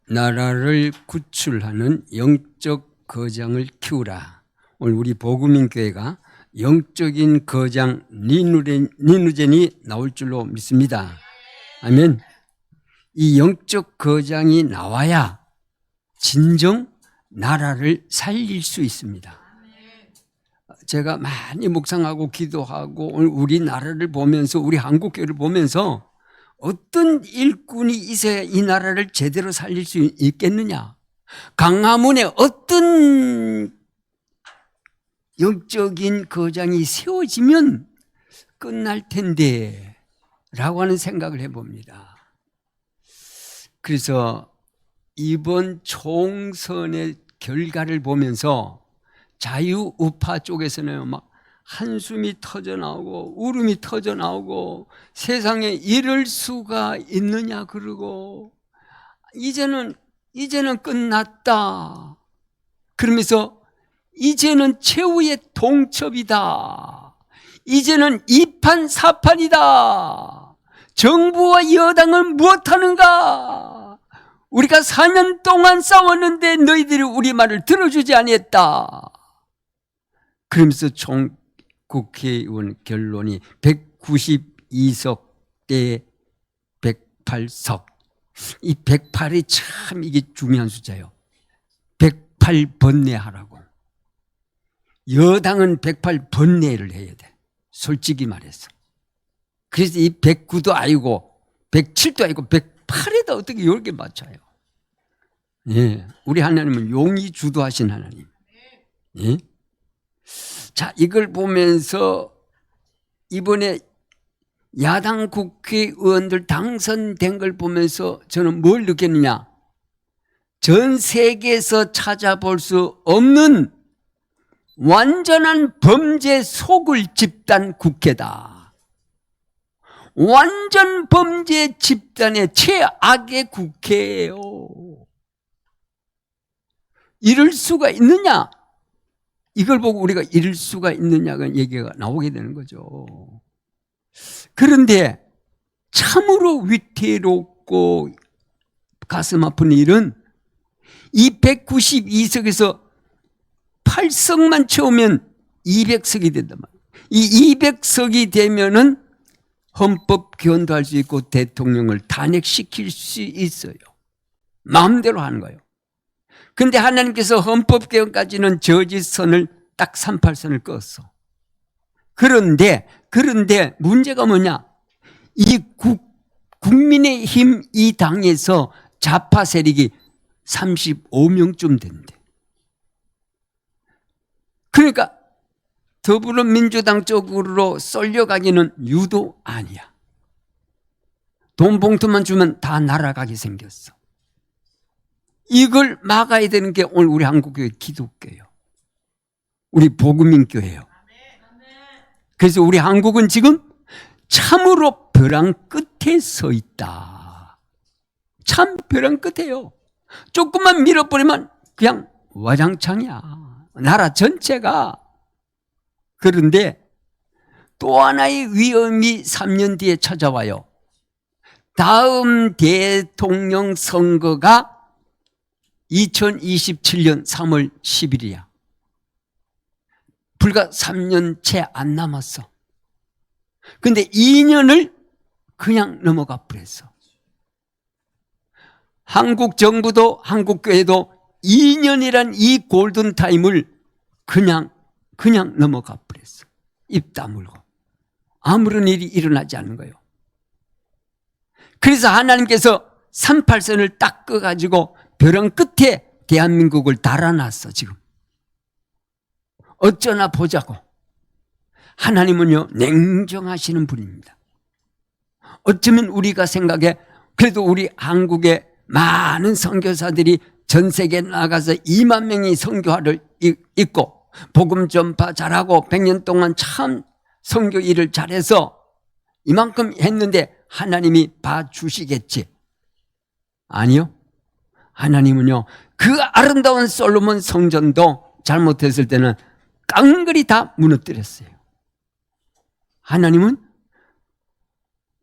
나라를 구출하는 영적 거장을 키우라. 오늘 우리 복음인 교회가 영적인 거장 니누젠이 나올 줄로 믿습니다. 아멘. 이 영적 거장이 나와야 진정 나라를 살릴 수 있습니다. 제가 많이 묵상하고 기도하고 오늘 우리나라를 보면서 우리 한국교회를 보면서 어떤 일꾼이 있어야 이 나라를 제대로 살릴 수 있겠느냐. 강화문에 어떤 영적인 거장이 세워지면 끝날 텐데 라고 하는 생각을 해봅니다. 그래서 이번 총선의 결과를 보면서 자유우파 쪽에서는 막 한숨이 터져나오고 울음이 터져나오고 세상에 이럴 수가 있느냐 그러고 이제는 끝났다. 그러면서 이제는 최후의 통첩이다. 이제는 2판 4판이다. 정부와 여당은 무엇하는가? 우리가 4년 동안 싸웠는데 너희들이 우리 말을 들어주지 아니했다. 그러면서 국회의원 결론이 192석 대 108석. 이 108이 참 이게 중요한 숫자예요. 108 번뇌하라고. 여당은 108 번뇌를 해야 돼. 솔직히 말해서. 그래서 이 109도 아니고 107도 아니고 108에다 어떻게 이렇게 맞춰요? 예, 우리 하나님은 용이 주도하신 하나님. 예? 자, 이걸 보면서 이번에 야당 국회의원들 당선된 걸 보면서 저는 뭘 느꼈느냐? 전 세계에서 찾아볼 수 없는 완전한 범죄 속을 집단 국회다. 완전 범죄 집단의 최악의 국회예요. 이럴 수가 있느냐? 이걸 보고 우리가 이럴 수가 있느냐가 얘기가 나오게 되는 거죠. 그런데 참으로 위태롭고 가슴 아픈 일은 이 192석에서 8석만 채우면 200석이 된단 말이에요. 이 200석이 되면은 헌법 개헌도 할 수 있고 대통령을 탄핵시킬 수 있어요. 마음대로 하는 거예요. 근데 하나님께서 헌법 개헌까지는 저지선을 딱 38선을 껐어. 그런데 문제가 뭐냐? 이 국민의힘 이 당에서 좌파 세력이 35명쯤 된대. 그러니까 더불어민주당 쪽으로 쏠려가기는 유도 아니야. 돈 봉투만 주면 다 날아가게 생겼어. 이걸 막아야 되는 게 오늘 우리 한국교회 기독교예요. 우리 복음인교회예요. 그래서 우리 한국은 지금 참으로 벼랑 끝에 서 있다. 참 벼랑 끝에요. 조금만 밀어버리면 그냥 와장창이야. 나라 전체가. 그런데 또 하나의 위험이 3년 뒤에 찾아와요. 다음 대통령 선거가 2027년 3월 10일이야. 불과 3년 채 안 남았어. 근데 2년을 그냥 넘어가 버렸어. 한국 정부도 한국교회도 2년이란 이 골든타임을 그냥 넘어가 버렸어. 입 다물고. 아무런 일이 일어나지 않는 거예요. 그래서 하나님께서 38선을 딱 꺼가지고 벼랑 끝에 대한민국을 달아놨어, 지금. 어쩌나 보자고. 하나님은요, 냉정하시는 분입니다. 어쩌면 우리가 생각해, 그래도 우리 한국의 많은 선교사들이 전 세계에 나가서 2만 명이 선교화를 있고, 복음 전파 잘하고, 100년 동안 참 선교 일을 잘해서 이만큼 했는데 하나님이 봐주시겠지? 아니요. 하나님은요, 그 아름다운 솔로몬 성전도 잘못했을 때는 깡그리 다 무너뜨렸어요. 하나님은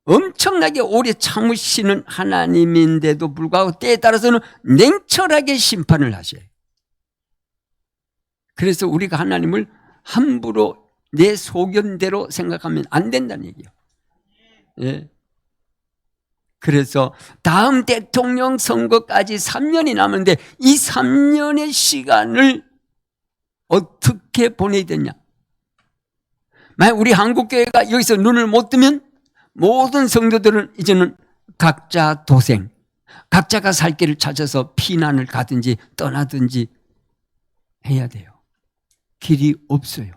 엄청나게 오래 참으시는 하나님인데도 불구하고 때에 따라서는 냉철하게 심판을 하셔요. 그래서 우리가 하나님을 함부로 내 소견대로 생각하면 안 된다는 얘기예요. 예. 그래서 다음 대통령 선거까지 3년이 남았는데 이 3년의 시간을 어떻게 보내야 되냐? 만약 우리 한국교회가 여기서 눈을 못 뜨면 모든 성도들은 이제는 각자 도생, 각자가 살 길을 찾아서 피난을 가든지 떠나든지 해야 돼요. 길이 없어요.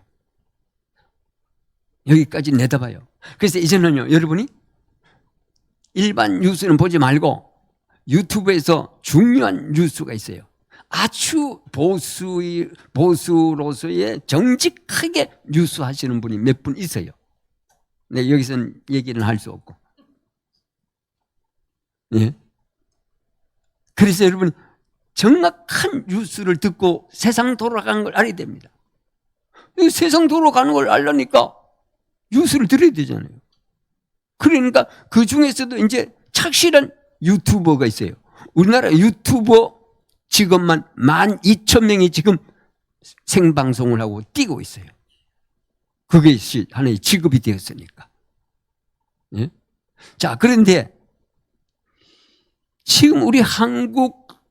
여기까지 내다봐요. 그래서 이제는요, 여러분이 일반 뉴스는 보지 말고 유튜브에서 중요한 뉴스가 있어요. 아주 보수로서의 정직하게 뉴스 하시는 분이 몇 분 있어요. 네, 여기서는 얘기는 할 수 없고. 예. 그래서 여러분, 정확한 뉴스를 듣고 세상 돌아가는 걸 알아야 됩니다. 세상 돌아가는 걸 알려니까 뉴스를 들어야 되잖아요. 그러니까 그 중에서도 이제 착실한 유튜버가 있어요. 우리나라 유튜버 직업만 12,000명이 지금 생방송을 하고 뛰고 있어요. 그게 하나의 직업이 되었으니까. 예? 자, 그런데 지금 우리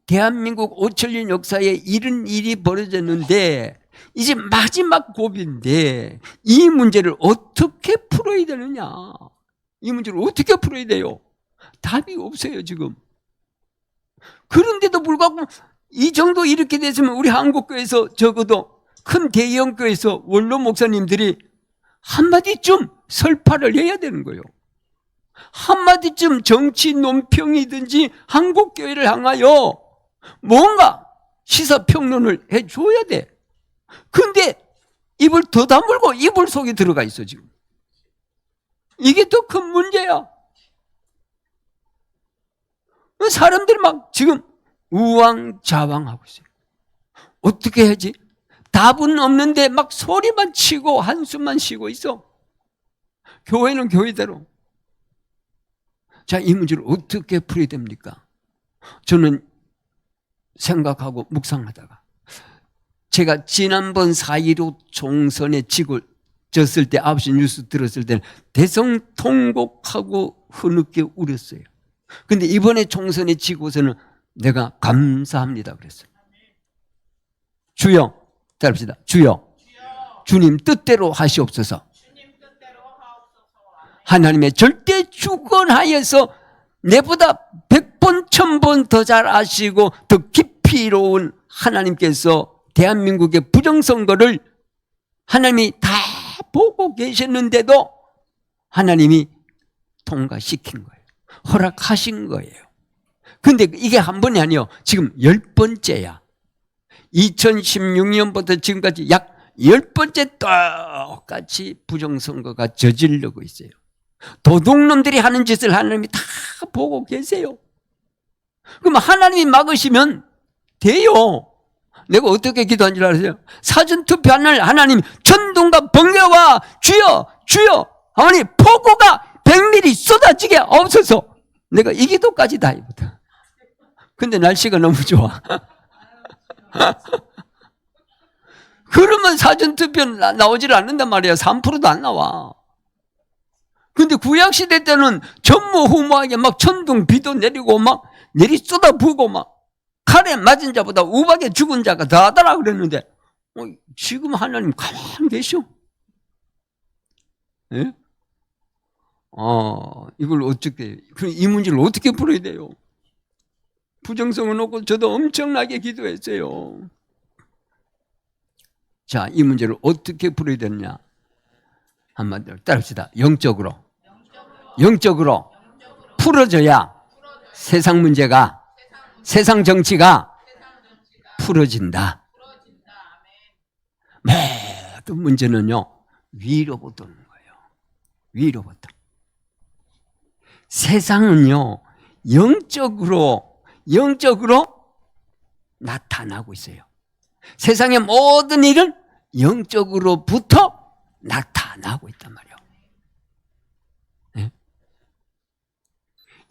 대한민국 5천년 역사에 이런 일이 벌어졌는데 이제 마지막 고비인데 이 문제를 어떻게 풀어야 되느냐? 이 문제를 어떻게 풀어야 돼요? 답이 없어요, 지금. 그런데도 불구하고 이 정도 이렇게 됐으면 우리 한국교회에서 적어도 큰 대형교회에서 원로 목사님들이 한마디쯤 설파를 해야 되는 거예요. 한마디쯤 정치 논평이든지 한국교회를 향하여 뭔가 시사평론을 해줘야 돼. 근데 입을 더 다물고 이불 속에 들어가 있어, 지금. 이게 더 큰 문제야. 사람들이 막 지금 우왕좌왕하고 있어요. 어떻게 하지? 답은 없는데 막 소리만 치고 한숨만 쉬고 있어. 교회는 교회대로. 자, 이 문제를 어떻게 풀어야 됩니까? 저는 생각하고 묵상하다가 제가 지난번 4.15 총선에 졌을 때 9시 뉴스 들었을 때는 대성통곡하고 흐느껴 울었어요. 근데 이번에 총선에 지고서는 내가 감사합니다 그랬어요. 주여, 따라합시다. 주여, 주님 뜻대로 하시옵소서. 하나님의 절대 주권하여서 내보다 100번, 1000번 더 잘 아시고 더 깊이로운 하나님께서 대한민국의 부정선거를 하나님이 다 보고 계셨는데도 하나님이 통과시킨 거예요. 허락하신 거예요. 근데 이게 한 번이 아니요. 지금 10번째야. 2016년부터 지금까지 약 10번째 똑같이 부정선거가 저지르고 있어요. 도둑놈들이 하는 짓을 하나님이 다 보고 계세요. 그럼 하나님이 막으시면 돼요. 내가 어떻게 기도한 줄 아세요? 사전투표한 날 하나님 천둥과 번개와 주여 주여 어머니 폭우가 100mm 쏟아지게 없어서 내가 이 기도까지 다 해보다. 근데 날씨가 너무 좋아. 그러면 사전투표 나오질 않는단 말이야. 3%도 안 나와. 근데 구약시대 때는 전무후무하게 막 천둥 비도 내리고 막 내리 쏟아부고 막 칼에 맞은 자보다 우박에 죽은 자가 더하더라 그랬는데 지금 하나님 가만히 계셔. 예? 이걸 어떻게, 이 문제를 어떻게 풀어야 돼요? 부정성을 놓고 저도 엄청나게 기도했어요. 자, 이 문제를 어떻게 풀어야 되느냐? 한마디로 따릅시다. 영적으로 풀어져야 세상 문제가, 세상 정치가 풀어진다. 모든 문제는요, 위로부터 오는 거예요. 위로부터. 세상은요, 영적으로 나타나고 있어요. 세상의 모든 일은 영적으로부터 나타나고 있단 말이에요. 네?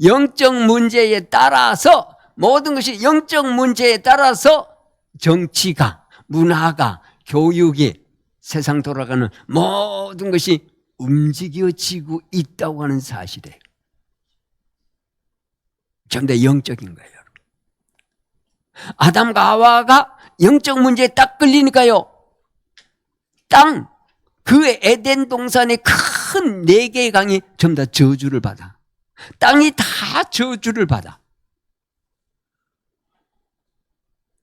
영적 문제에 따라서 모든 것이 영적 문제에 따라서 정치가, 문화가, 교육이, 세상 돌아가는 모든 것이 움직여지고 있다고 하는 사실이에요. 전부 다 영적인 거예요. 아담과 하와가 영적 문제에 딱 걸리니까요, 그 에덴 동산의 큰 4개의 강이 전부 다 저주를 받아. 땅이 다 저주를 받아.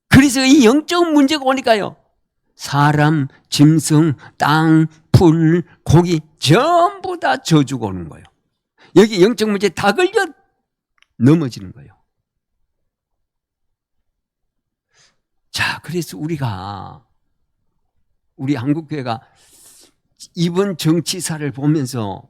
그래서 이 영적 문제가 오니까요, 사람, 짐승, 땅, 풀, 고기 전부 다 저주가 오는 거예요. 여기 영적 문제에 다 걸려 넘어지는 거예요. 자, 그래서 우리 한국교회가 이번 정치사를 보면서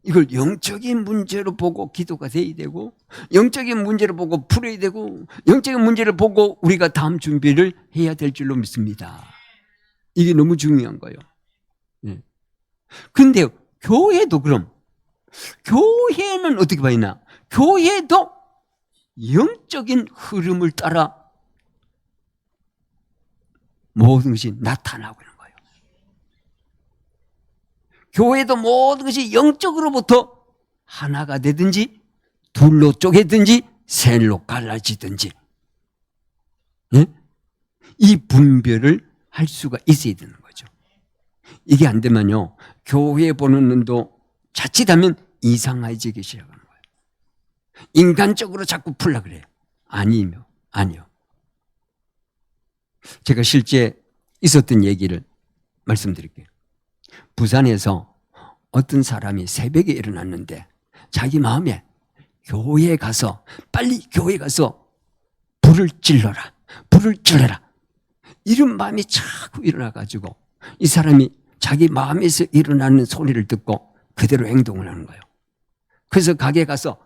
이걸 영적인 문제로 보고 기도가 돼야 되고, 영적인 문제를 보고 풀어야 되고, 영적인 문제를 보고 우리가 다음 준비를 해야 될 줄로 믿습니다. 이게 너무 중요한 거예요. 그런데 교회도 그럼, 교회는 어떻게 봐야 되나? 교회도 영적인 흐름을 따라 모든 것이 나타나고 있는 거예요. 교회도 모든 것이 영적으로부터 하나가 되든지 둘로 쪼개든지 셋로 갈라지든지, 이 분별을 할 수가 있어야 되는 거죠. 이게 안 되면요, 교회 보는 눈도 자칫하면 이상해지기 시작하는 거예요. 인간적으로 자꾸 풀려 그래요. 아니요. 제가 실제 있었던 얘기를 말씀드릴게요. 부산에서 어떤 사람이 새벽에 일어났는데 자기 마음에 빨리 교회에 가서 불을 질러라, 이런 마음이 자꾸 일어나가지고 이 사람이 자기 마음에서 일어나는 소리를 듣고 그대로 행동을 하는 거예요. 그래서 가게에 가서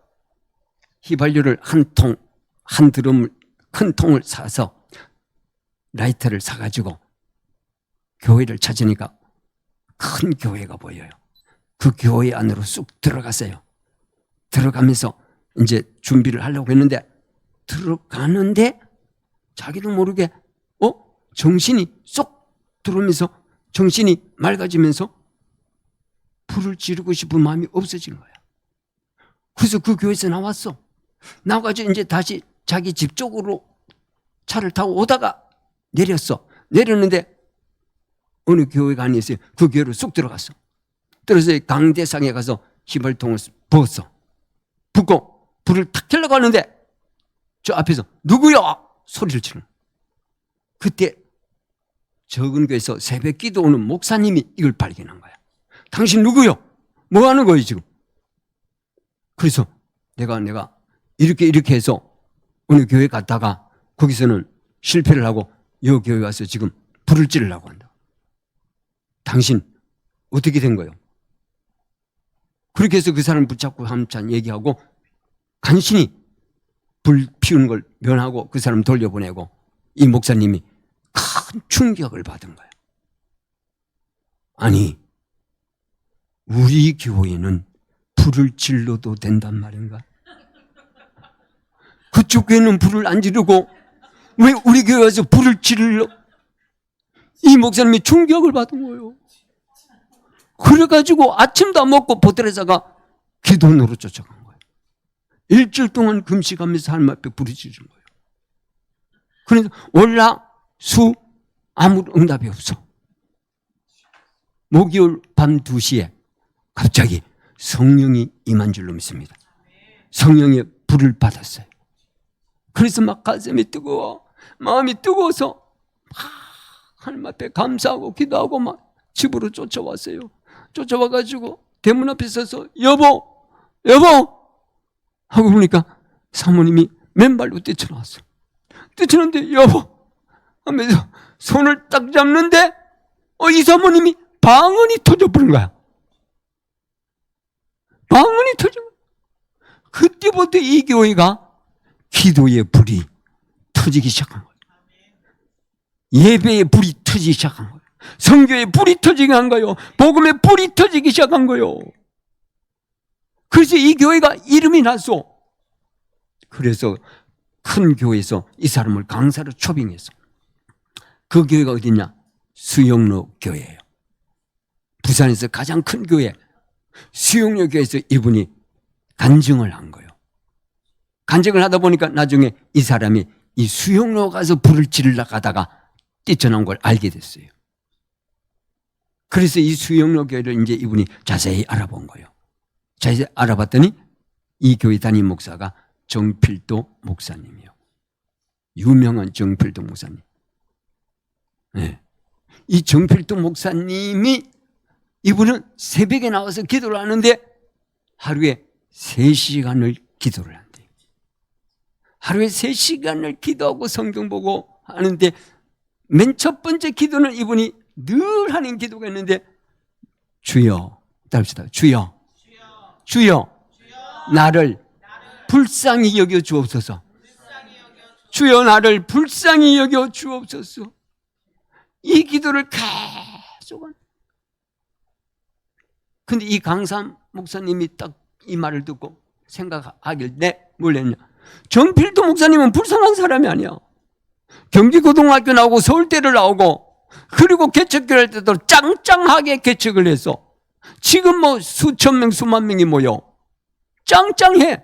휘발유를 한 드럼을, 큰 통을 사서 라이터를 사가지고 교회를 찾으니까 큰 교회가 보여요. 그 교회 안으로 쑥 들어갔어요. 들어가면서 이제 준비를 하려고 했는데, 들어가는데 자기도 모르게 정신이 쏙 들어오면서 정신이 맑아지면서 불을 지르고 싶은 마음이 없어진 거야. 그래서 그 교회에서 나와가지고 이제 다시 자기 집 쪽으로 차를 타고 오다가 내렸는데 어느 교회가 아니었어요. 그 교회로 쑥 들어갔어. 들어서 강대상에 가서 휘발통을 부었어. 붓고 불을 탁 켜려고 하는데 저 앞에서 누구야? 소리를 치는. 그때 적은 교회에서 새벽 기도 오는 목사님이 이걸 발견한 거야. 당신 누구요? 뭐 하는 거예요 지금? 그래서 내가 이렇게 해서 어느 교회 갔다가 거기서는 실패를 하고 이 교회 가서 지금 불을 찌르려고 한다. 당신 어떻게 된 거예요? 그렇게 해서 그 사람을 붙잡고 한참 얘기하고 간신히 불 피우는 걸 면하고 그 사람 돌려보내고 이 목사님이 큰 충격을 받은 거예요. 아니, 우리 교회는 불을 질러도 된단 말인가? 그쪽 교회는 불을 안 지르고 왜 우리 교회 와서 불을 질러? 이 목사님이 충격을 받은 거예요. 그래가지고 아침도 안 먹고 보따리에다가 기도원으로 쫓아간 거예요. 일주일 동안 금식하면서 하나님 앞에 부르짖은 거예요. 그래서 월화 수 아무 응답이 없어. 목요일 밤 2시에 갑자기 성령이 임한 줄로 믿습니다. 성령의 불을 받았어요. 그래서 막 가슴이 뜨거워, 마음이 뜨거워서 막 하나님 앞에 감사하고 기도하고 막 집으로 쫓아왔어요. 쫓아와가지고 대문 앞에 서서 여보 하고 보니까 사모님이 맨발로 뛰쳐나왔어. 뛰쳐나왔는데 여보 하면서 손을 딱 잡는데 이 사모님이 방언이 터져버린 거야. 방언이 터진 거야. 그때부터 이 교회가 기도의 불이 터지기 시작한 거예요. 예배의 불이 터지기 시작한 거예요. 성교의 불이 터지게 한 거예요. 복음의 불이 터지기 시작한 거예요. 그래서 이 교회가 이름이 났어. 그래서 큰 교회에서 이 사람을 강사로 초빙했어. 그 교회가 어디냐? 수영로 교회예요. 부산에서 가장 큰 교회, 수영로 교회에서 이분이 간증을 한 거예요. 간증을 하다 보니까 나중에 이 사람이 이 수영로 가서 불을 지르려 가다가 뛰쳐나온 걸 알게 됐어요. 그래서 이 수영로 교회를 이제 이분이 자세히 알아본 거예요. 자세히 알아봤더니 이 교회 담임 목사가 정필도 목사님이요. 유명한 정필도 목사님. 네. 이 정필도 목사님이 이분은 새벽에 나와서 기도를 하는데 하루에 3시간을 기도를 한대요. 하루에 3시간을 기도하고 성경 보고 하는데 맨 첫 번째 기도는 이분이 늘 하는 기도가 있는데 주여, 따릅시다. 주여, 주여, 나를 불쌍히 여겨 주옵소서. 주여 나를 불쌍히 여겨 주옵소서. 이 기도를 계속 한. 근데 이 강사 목사님이 딱 이 말을 듣고 생각하길 뭘 했냐. 정필도 목사님은 불쌍한 사람이 아니야. 경기고등학교 나오고 서울대를 나오고 그리고 개척교회 할 때도 짱짱하게 개척을 했어. 지금 뭐 수천 명 수만 명이 모여. 짱짱해.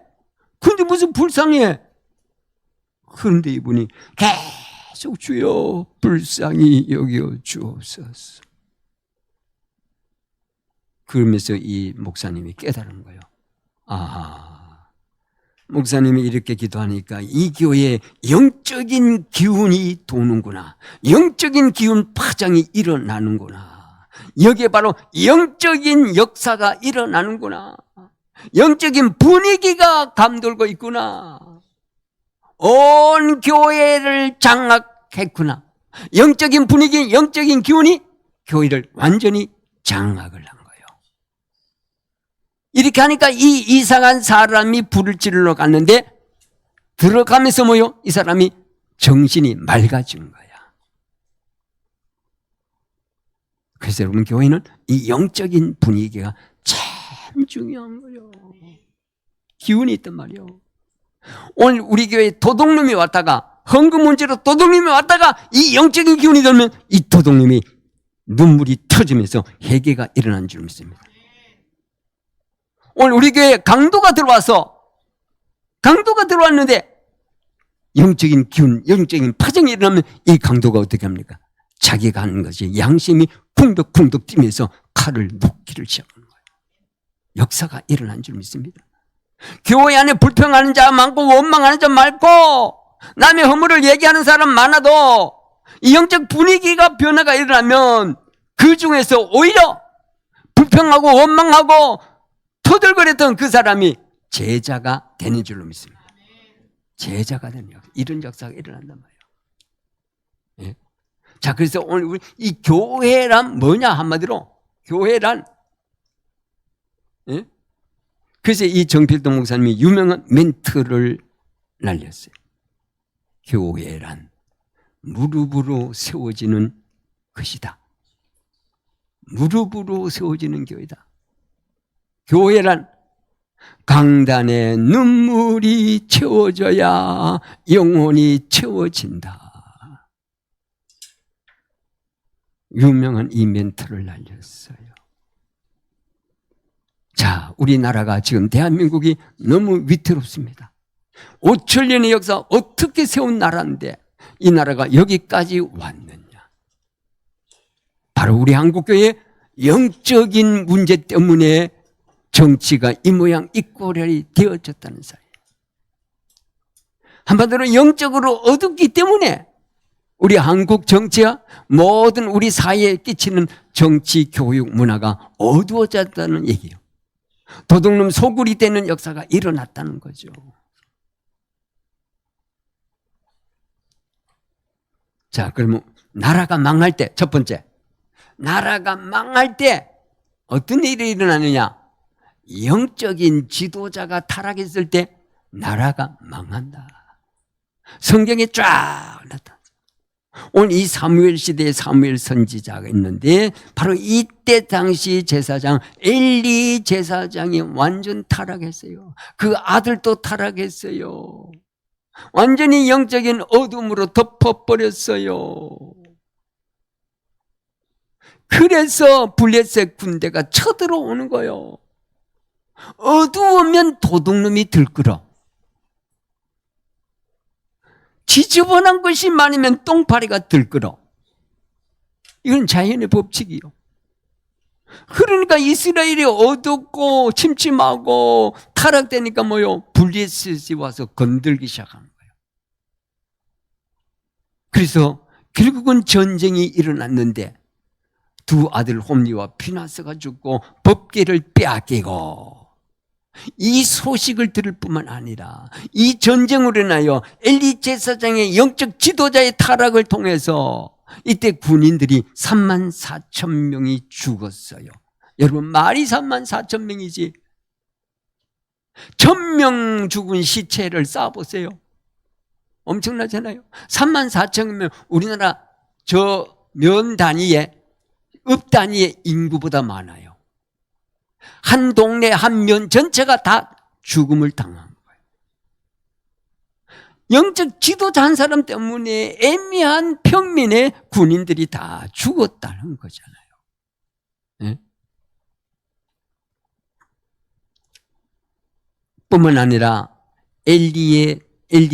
근데 무슨 불쌍해. 그런데 이분이 계속 주여 불쌍히 여겨 주옵소서. 그러면서 이 목사님이 깨달은 거예요. 아, 목사님이 이렇게 기도하니까 이 교회에 영적인 기운이 도는구나. 영적인 기운 파장이 일어나는구나. 여기에 바로 영적인 역사가 일어나는구나. 영적인 분위기가 감돌고 있구나. 온 교회를 장악했구나. 영적인 분위기, 영적인 기운이 교회를 완전히 장악을 한 거예요. 이렇게 하니까 이 이상한 사람이 불을 지르러 갔는데 들어가면서 뭐요? 이 사람이 정신이 맑아진 거야. 그래서 여러분 교회는 이 영적인 분위기가 참 중요한 거예요. 기운이 있단 말이에요. 오늘 우리 교회에 도둑놈이 왔다가 헌금 문제로 도둑놈이 왔다가 이 영적인 기운이 들면 이 도둑놈이 눈물이 터지면서 회개가 일어난 줄 믿습니다. 오늘 우리 교회에 강도가 들어왔는데 영적인 기운, 영적인 파장이 일어나면 이 강도가 어떻게 합니까? 자기가 하는 것이 양심이 쿵덕쿵덕 뛰면서 칼을 놓기를 시작하는 거예요. 역사가 일어난 줄 믿습니다. 교회 안에 불평하는 자 많고 원망하는 자 많고 남의 허물을 얘기하는 사람 많아도 이 영적 분위기가 변화가 일어나면 그 중에서 오히려 불평하고 원망하고 토들거렸던 그 사람이 제자가 되는 줄로 믿습니다. 제자가 되는 역사. 이런 역사가 일어난단 말이에요. 예? 자, 그래서 오늘 우리 이 교회란 뭐냐 한마디로 교회란 예? 그래서 이 정필동 목사님이 유명한 멘트를 날렸어요. 교회란 무릎으로 세워지는 것이다. 무릎으로 세워지는 교회다. 교회란 강단에 눈물이 채워져야 영혼이 채워진다. 유명한 이 멘트를 날렸어요. 자, 우리나라가 지금 대한민국이 너무 위태롭습니다. 5천년의 역사 어떻게 세운 나라인데 이 나라가 여기까지 왔느냐. 바로 우리 한국교회의 영적인 문제 때문에 정치가 이 모양 이 꼴이 되어졌다는 사이에요. 한마디로 영적으로 어둡기 때문에 우리 한국 정치와 모든 우리 사회에 끼치는 정치 교육 문화가 어두워졌다는 얘기예요. 도둑놈 소굴이 되는 역사가 일어났다는 거죠. 자, 그러면 나라가 망할 때 첫 번째, 나라가 망할 때 어떤 일이 일어나느냐? 영적인 지도자가 타락했을 때 나라가 망한다. 성경에 쫙 나타났어요. 오늘 이 사무엘 시대에 사무엘 선지자가 있는데 바로 이때 당시 제사장 엘리 제사장이 완전 타락했어요. 그 아들도 타락했어요. 완전히 영적인 어둠으로 덮어버렸어요. 그래서 블레셋 군대가 쳐들어오는 거예요. 어두우면 도둑놈이 들끓어. 지저분한 것이 많으면 똥파리가 들끓어. 이건 자연의 법칙이요. 그러니까 이스라엘이 어둡고 침침하고 타락되니까 뭐요? 블레셋이 와서 건들기 시작하는 거예요. 그래서 결국은 전쟁이 일어났는데 두 아들 홈리와 피나스가 죽고 법궤를 빼앗기고, 이 소식을 들을 뿐만 아니라 이 전쟁으로 인하여 엘리 제사장의 영적 지도자의 타락을 통해서 이때 군인들이 34,000명이 죽었어요. 여러분, 말이 34,000명이지 1,000명 죽은 시체를 쌓아보세요. 엄청나잖아요. 34,000명, 우리나라 저 면 단위에, 읍 단위의 인구보다 많아요. 한 동네 한 면 전체가 다 죽음을 당한 거예요. 영적 지도자 한 사람 때문에 애매한 평민의 군인들이 다 죽었다는 거잖아요. 네? 뿐만 아니라 엘리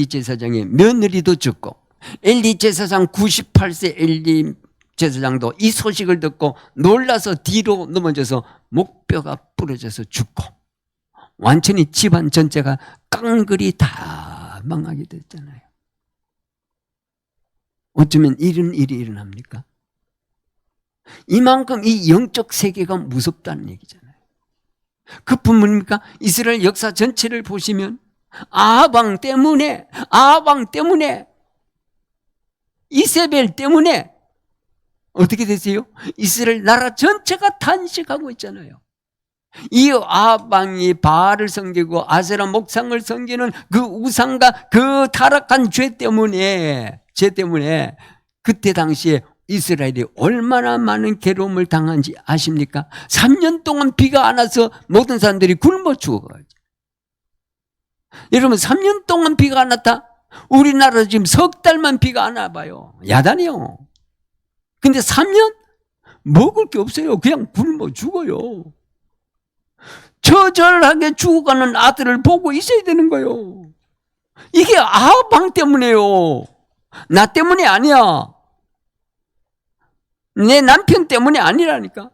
제사장의 며느리도 죽고, 엘리 제사장 98세 엘리 제사장도 이 소식을 듣고 놀라서 뒤로 넘어져서 목뼈가 부러져서 죽고, 완전히 집안 전체가 깡그리 다 망하게 됐잖아요. 어쩌면 이런 일이 일어납니까? 이만큼 이 영적 세계가 무섭다는 얘기잖아요. 그뿐입니까? 이스라엘 역사 전체를 보시면 아방 때문에, 이세벨 때문에 어떻게 되세요? 이스라엘 나라 전체가 탄식하고 있잖아요. 이 아방이 바알을 섬기고 아세라 목상을 섬기는 그 우상과 그 타락한 죄 때문에 그때 당시에 이스라엘이 얼마나 많은 괴로움을 당한지 아십니까? 3년 동안 비가 안 와서 모든 사람들이 굶어 죽어가지고. 여러분, 3년 동안 비가 안 왔다? 우리나라 지금 석 달만 비가 안 와봐요. 야단이요. 근데 3년? 먹을 게 없어요. 그냥 굶어 죽어요. 처절하게 죽어가는 아들을 보고 있어야 되는 거예요. 이게 아방 때문에요. 나 때문이 아니야. 내 남편 때문이 아니라니까.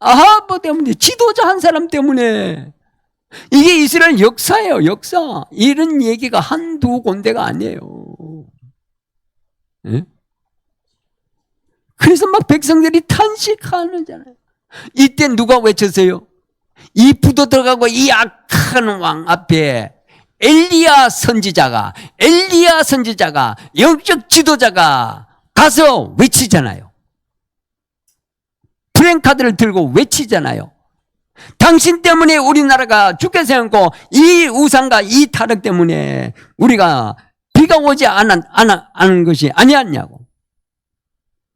아하버 때문에, 지도자 한 사람 때문에. 이게 이스라엘 역사예요, 역사. 이런 얘기가 한두 군데가 아니에요. 네? 그래서 막 백성들이 탄식하는잖아요. 이때 누가 외쳤어요? 이 부도 들어가고 이 악한 왕 앞에 엘리야 선지자가, 영적 지도자가 가서 외치잖아요. 프랭카드를 들고 외치잖아요. 당신 때문에 우리나라가 죽게 생겼고, 이 우상과 이 타락 때문에 우리가 비가 오지 않은 것이 아니었냐고.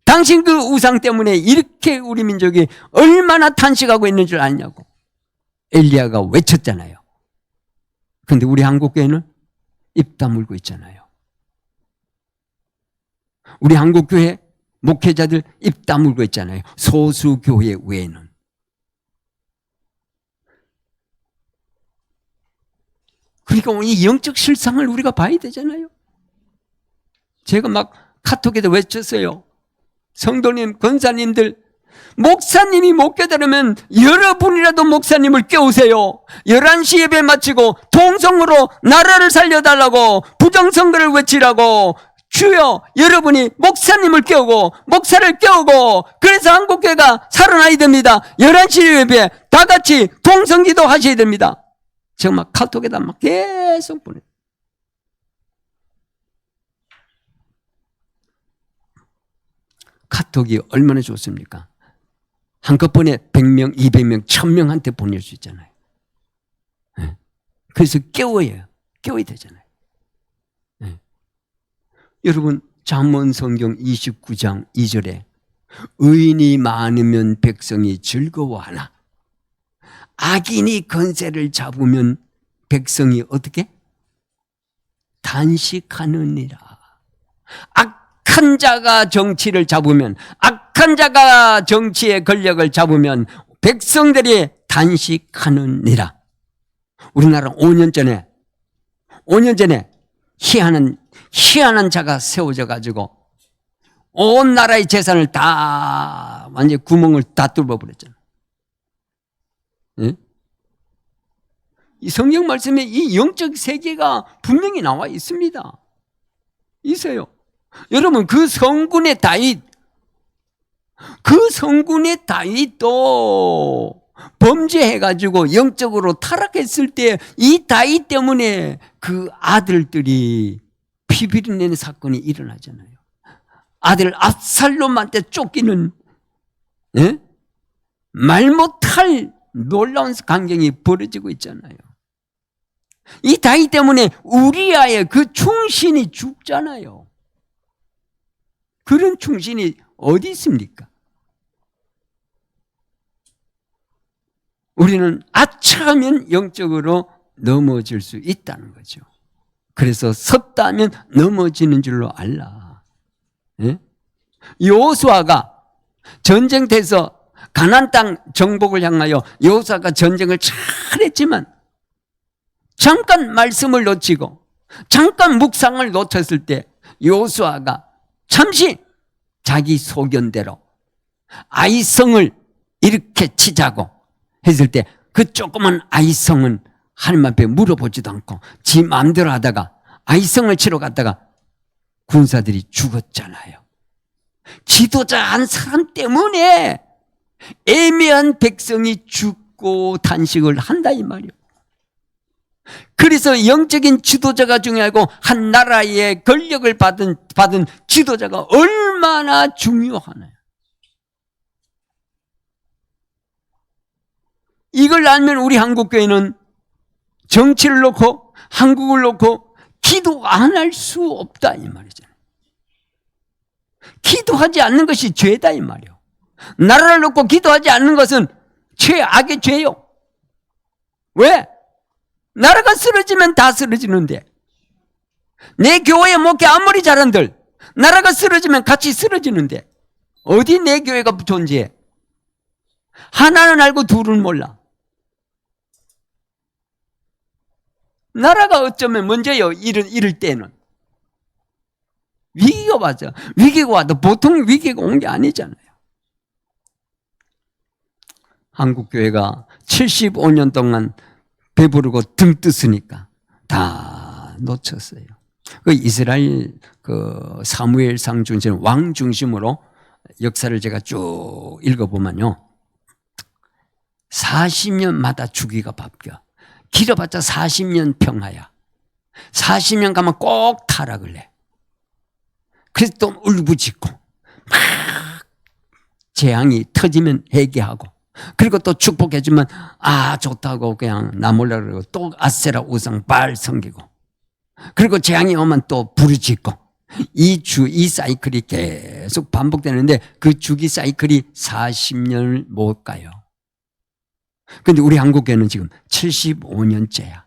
당신 그 우상 때문에 이렇게 우리 민족이 얼마나 탄식하고 있는 줄 아냐고 엘리야가 외쳤잖아요. 그런데 우리 한국교회는 입 다물고 있잖아요. 우리 한국교회 목회자들 입 다물고 있잖아요. 소수교회 외에는. 그러니까 이 영적 실상을 우리가 봐야 되잖아요. 제가 막 카톡에도 외쳤어요. 성도님, 권사님들, 목사님이 못 깨달으면 여러분이라도 목사님을 깨우세요. 11시 예배 마치고 통성으로 나라를 살려달라고 부정선거를 외치라고 주여 여러분이 목사님을 깨우고 목사를 깨우고 그래서 한국교회가 살아나야 됩니다. 11시 예배 다 같이 통성기도 하셔야 됩니다. 제가 막 카톡에다 막 계속 보내요. 카톡이 얼마나 좋습니까? 한꺼번에 100명, 200명, 1000명한테 보낼 수 있잖아요. 네. 그래서 깨워야 되잖아요. 네. 여러분, 잠언 성경 29장 2절에 의인이 많으면 백성이 즐거워하나 악인이 건세를 잡으면 백성이 어떻게? 단식하느니라. 악한 자가 정치를 잡으면, 악한 자가 정치의 권력을 잡으면 백성들이 단식하느니라. 우리나라 5년 전에 희한한 자가 세워져 가지고 온 나라의 재산을 다 완전히 구멍을 다 뚫어버렸잖아. 예? 이 성경 말씀에 이 영적 세계가 분명히 나와 있습니다. 있어요. 여러분, 그 성군의 다윗도 범죄해가지고 영적으로 타락했을 때 이 다윗 때문에 그 아들들이 피비린내는 사건이 일어나잖아요. 아들 압살롬한테 쫓기는, 예? 말 못할 놀라운 광경이 벌어지고 있잖아요. 이 다윗 때문에 우리아의 그 충신이 죽잖아요. 그런 충신이 어디 있습니까? 우리는 아차하면 영적으로 넘어질 수 있다는 거죠. 그래서 섰다면 넘어지는 줄로 알라. 예? 여호수아가 전쟁터에서 가나안 땅 정복을 향하여 여호수아가 전쟁을 잘했지만 잠깐 말씀을 놓치고 잠깐 묵상을 놓쳤을 때 여호수아가 잠시 자기 소견대로 아이성을 이렇게 치자고 했을 때 그 조그만 아이성은 하나님 앞에 물어보지도 않고 지 마음대로 하다가 아이성을 치러 갔다가 군사들이 죽었잖아요. 지도자 한 사람 때문에 애매한 백성이 죽고 단식을 한다 이 말이에요. 그래서 영적인 지도자가 중요하고 한 나라의 권력을 받은 지도자가 얼마나 중요하나요? 이걸 알면 우리 한국교회는 정치를 놓고 한국을 놓고 기도 안 할 수 없다 이 말이잖아요. 기도하지 않는 것이 죄다 이 말이에요. 나라를 놓고 기도하지 않는 것은 최악의 죄요. 왜? 나라가 쓰러지면 다 쓰러지는데 내 교회 목회 아무리 잘한들 나라가 쓰러지면 같이 쓰러지는데 어디 내 교회가 존재해? 하나는 알고 둘은 몰라. 나라가 어쩌면 먼저요. 이럴 때는 위기가 와죠. 위기가 와도 보통 위기가 온 게 아니잖아요. 한국교회가 75년 동안 배부르고 등 뜨으니까 다 놓쳤어요. 그 이스라엘 그 사무엘상 중심 왕 중심으로 역사를 제가 쭉 읽어보면요, 40년마다 주기가 바뀌어. 길어봤자 40년 평화야. 40년 가면 꼭 타락을 해. 그래서 또 울부짖고 막 재앙이 터지면 회개하고 그리고 또 축복해주면 아 좋다고 그냥 나 몰라 그러고 또 아세라 우상 바알 섬기고 그리고 재앙이 오면 또 부르짖고 이 사이클이 계속 반복되는데 그 주기 사이클이 40년을 못 가요. 근데 우리 한국교회는 지금 75년째야.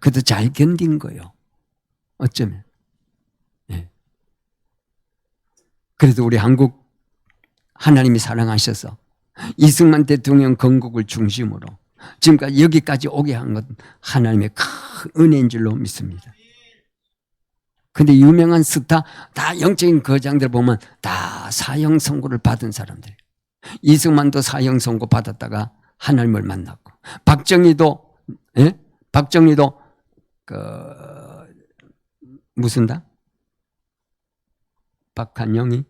그래도 잘 견딘 거예요. 어쩌면. 예. 그래도 우리 한국 하나님이 사랑하셔서 이승만 대통령 건국을 중심으로 지금까지 여기까지 오게 한 건 하나님의 큰 은혜인 줄로 믿습니다. 근데 유명한 스타, 다 영적인 거장들 보면 다 사형 선고를 받은 사람들. 이승만도 사형 선고 받았다가 하나님을 만났고, 박정희도, 예? 박정희도, 무슨 당? 박한영이?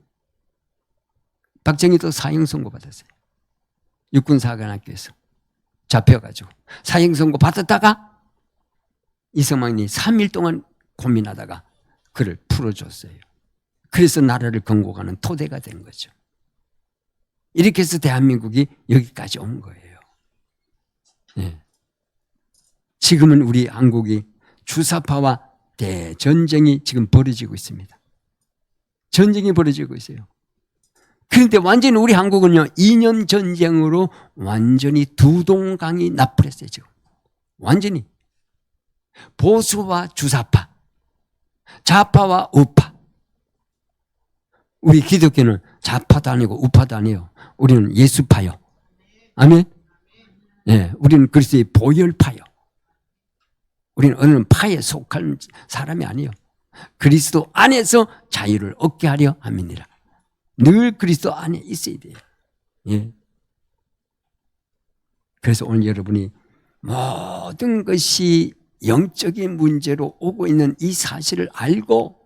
박정희도 사형 선고 받았어요. 육군사관학교에서 잡혀가지고. 사형 선고 받았다가 이승만이 3일 동안 고민하다가 그를 풀어줬어요. 그래서 나라를 건국하는 토대가 된 거죠. 이렇게 해서 대한민국이 여기까지 온 거예요. 예. 지금은 우리 한국이 주사파와 대전쟁이 지금 벌어지고 있습니다. 전쟁이 벌어지고 있어요. 그런데 완전히 우리 한국은요, 2년 전쟁으로 완전히 두 동강이 나풀했어요, 지금. 완전히. 보수와 주사파, 좌파와 우파. 우리 기독교는 좌파도 아니고 우파도 아니에요. 우리는 예수파요. 아멘? 예, 우리는 그리스도의 보혈파요. 우리는 어느 파에 속한 사람이 아니에요. 그리스도 안에서 자유를 얻게 하려 합니다. 늘 그리스도 안에 있어야 돼요. 예. 그래서 오늘 여러분이 모든 것이 영적인 문제로 오고 있는 이 사실을 알고,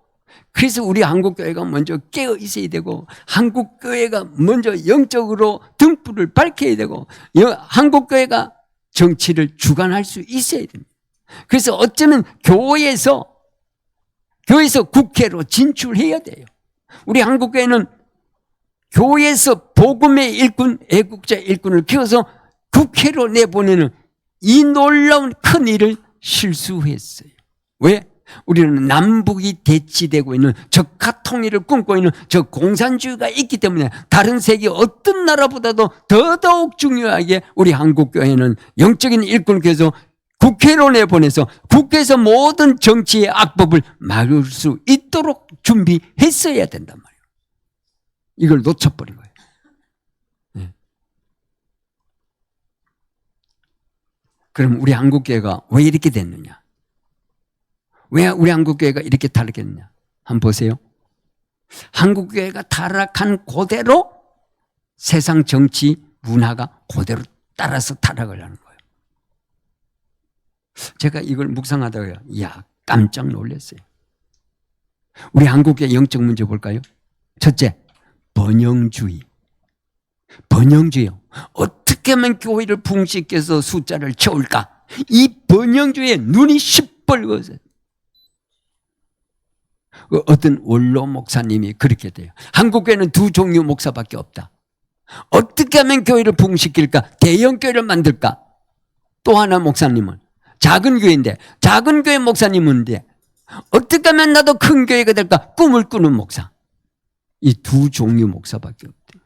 그래서 우리 한국교회가 먼저 깨어 있어야 되고, 한국교회가 먼저 영적으로 등불을 밝혀야 되고, 한국교회가 정치를 주관할 수 있어야 됩니다. 그래서 어쩌면 교회에서 국회로 진출해야 돼요. 우리 한국교회는 교회에서 복음의 일꾼, 애국자 일꾼을 키워서 국회로 내보내는 이 놀라운 큰 일을 실수했어요. 왜? 우리는 남북이 대치되고 있는 적화 통일을 꿈꾸고 있는 저 공산주의가 있기 때문에 다른 세계 어떤 나라보다도 더더욱 중요하게 우리 한국교회는 영적인 일꾼을 키워서 국회로 내보내서 국회에서 모든 정치의 악법을 막을 수 있도록 준비했어야 된단 말이에요. 이걸 놓쳐버린 거예요. 네. 그럼 우리 한국교회가 왜 이렇게 됐느냐? 왜 우리 한국교회가 이렇게 타락했느냐? 한번 보세요. 한국교회가 타락한 그대로 세상 정치 문화가 그대로 따라서 타락을 하는 거예요. 제가 이걸 묵상하다가 깜짝 놀랐어요. 우리 한국교회 영적 문제 볼까요? 첫째, 번영주의. 번영주의요. 어떻게 하면 교회를 붕식해서 숫자를 채울까? 이 번영주의에 눈이 시뻘겋어요. 어떤 원로 목사님이 그렇게 돼요. 한국교회는 두 종류 목사밖에 없다. 어떻게 하면 교회를 붕식킬까? 대형 교회를 만들까? 또 하나 목사님은 작은 교회인데, 작은 교회 목사님인데 어떻게 하면 나도 큰 교회가 될까? 꿈을 꾸는 목사. 이 두 종류 목사밖에 없대요.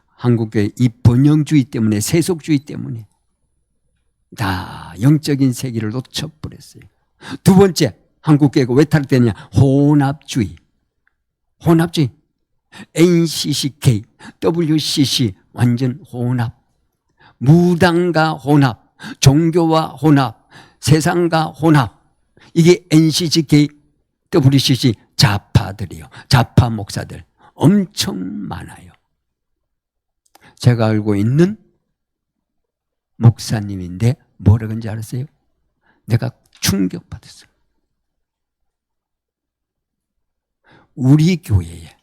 한국교회 이 번영주의 때문에, 세속주의 때문에 다 영적인 세계를 놓쳐버렸어요. 두 번째, 한국교회가 왜 타락되느냐? 혼합주의. 혼합주의. NCCK, WCC 완전 혼합. 무당과 혼합, 종교와 혼합, 세상과 혼합. 이게 NCCK, WCC 좌파들이에요. 좌파 목사들 엄청 많아요. 제가 알고 있는 목사님인데 뭐라 그런지 알았어요? 내가 충격받았어요. 우리 교회에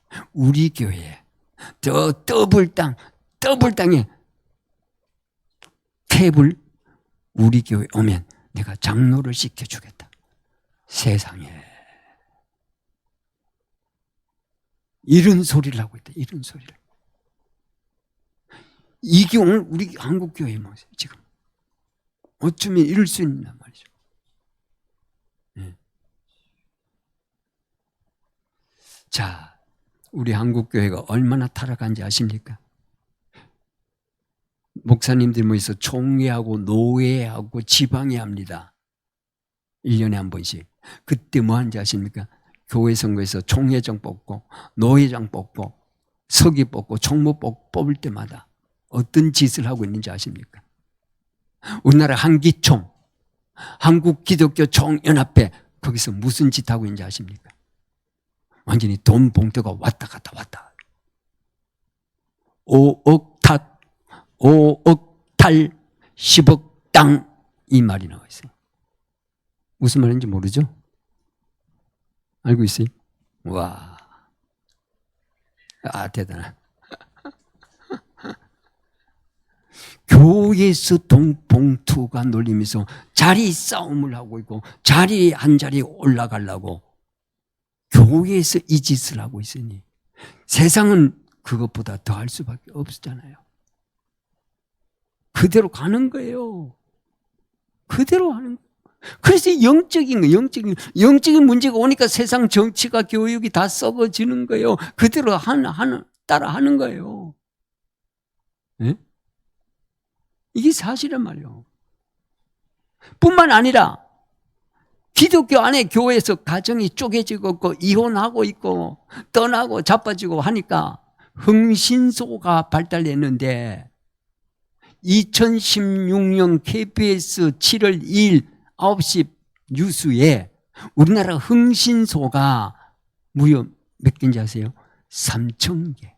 저 더블당에 캡을 우리 교회 오면 내가 장로를 시켜주겠다. 세상에 이런 소리를 하고 있다. 이런 소리를. 이게 오늘 우리 한국교회 모습 지금 어쩌면 이럴 수 있단 말이죠. 네. 자, 우리 한국교회가 얼마나 타락한지 아십니까? 목사님들 모여서 총회하고 노회하고 지방회 합니다. 1년에 한 번씩. 그때 뭐 하는지 아십니까? 교회 선거에서 총회장 뽑고 노회장 뽑고 서기 뽑고 총무 뽑을 때마다 어떤 짓을 하고 있는지 아십니까? 우리나라 한기총, 한국기독교총연합회, 거기서 무슨 짓 하고 있는지 아십니까? 완전히 돈 봉투가 왔다 갔다 왔다. 5억 탓, 5억 탈, 10억 땅, 이 말이 나와 있어요. 무슨 말인지 모르죠? 알고 있어요? 와, 대단하다. 교회에서 돈 봉투가 놀리면서 자리 싸움을 하고 있고, 자리 한 자리 올라가려고 교회에서 이 짓을 하고 있으니 세상은 그것보다 더 할 수밖에 없잖아요. 그대로 가는 거예요. 그대로 하는 거예요. 그래서 영적인 거예요. 영적인 문제가 오니까 세상 정치가 교육이 다 썩어지는 거예요. 그대로 따라 하는 거예요. 네? 이게 사실은 말이에요. 뿐만 아니라 기독교 안에 교회에서 가정이 쪼개지고 있고 이혼하고 있고 떠나고 자빠지고 하니까 흥신소가 발달했는데 2016년 KBS 7월 2일 9시 뉴스에 우리나라 흥신소가 무려 몇 개인지 아세요? 3,000개.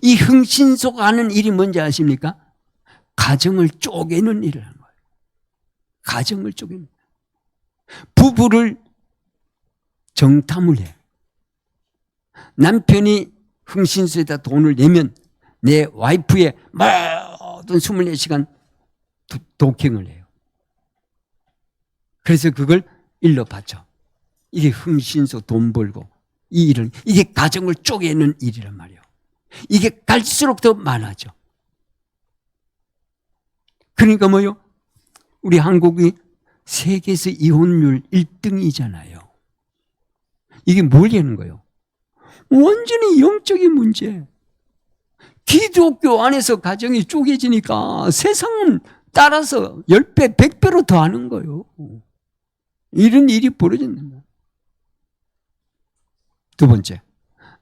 이 흥신소가 하는 일이 뭔지 아십니까? 가정을 쪼개는 일을 하는 거예요. 가정을 쪼개는. 부부를 정탐을 해. 남편이 흥신소에다 돈을 내면 내 와이프의 모든 24시간 독행을 해요. 그래서 그걸 일러 바쳐. 이게 흥신소 돈 벌고 이 일은 이게 가정을 쪼개는 일이란 말이에요. 이게 갈수록 더 많아져. 그러니까 뭐요? 우리 한국이 세계에서 이혼율 1등이잖아요. 이게 뭐냐는 거예요? 완전히 영적인 문제. 기독교 안에서 가정이 쪼개지니까 세상은 따라서 10배, 100배로 더 하는 거예요. 이런 일이 벌어진다. 두 번째,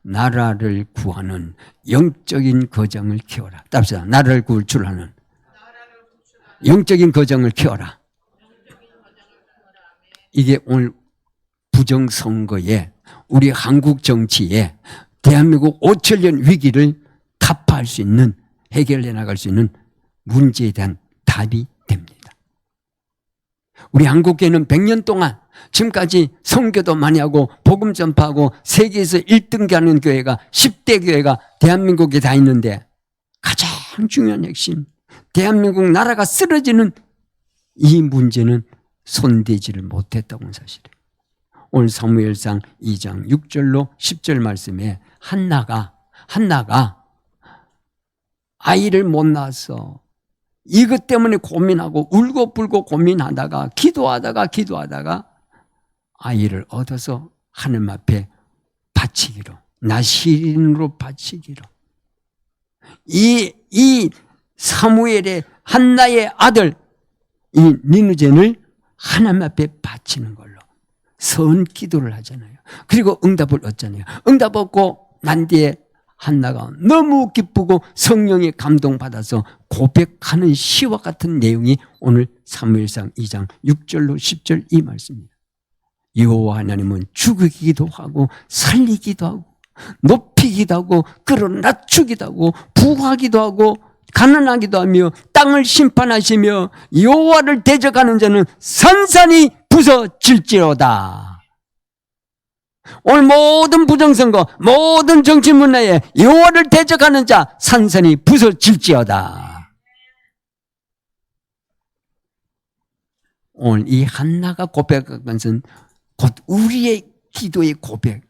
나라를 구하는 영적인 거장을 키워라. 답시다. 나라를 구출하는 영적인 거장을 키워라. 이게 오늘 부정선거에 우리 한국 정치에 대한민국 5천년 위기를 타파할 수 있는, 해결해 나갈 수 있는 문제에 대한 답이 됩니다. 우리 한국교회는 100년 동안 지금까지 선교도 많이 하고 복음 전파하고 세계에서 1등기 하는 교회가 10대 교회가 대한민국에 다 있는데 가장 중요한 핵심, 대한민국 나라가 쓰러지는 이 문제는 손대지를 못했다고 사실이에요. 오늘 사무엘상 2장 6절로 10절 말씀에 한나가 아이를 못 낳아서 이것 때문에 고민하고 울고불고 고민하다가 기도하다가 아이를 얻어서 하나님 앞에 바치기로, 나시린으로 바치기로. 이 사무엘의 한나의 아들 이 니누젠을 하나님 앞에 바치는 걸로 선 기도를 하잖아요. 그리고 응답을 얻잖아요. 응답 얻고 난 뒤에 한나가 너무 기쁘고 성령에 감동받아서 고백하는 시와 같은 내용이 오늘 사무엘상 2장 6절로 10절 이 말씀입니다. 여호와 하나님은 죽이기도 하고 살리기도 하고 높이기도 하고 끌어낮추기도 하고 부하기도 하고 가난하기도 하며 땅을 심판하시며 여호와를 대적하는 자는 산산이 부서질지로다. 오늘 모든 부정선거, 모든 정치 문화에 여호와를 대적하는 자 산산이 부서질지어다. 오늘 이 한나가 고백한 것은 곧 우리의 기도의 고백,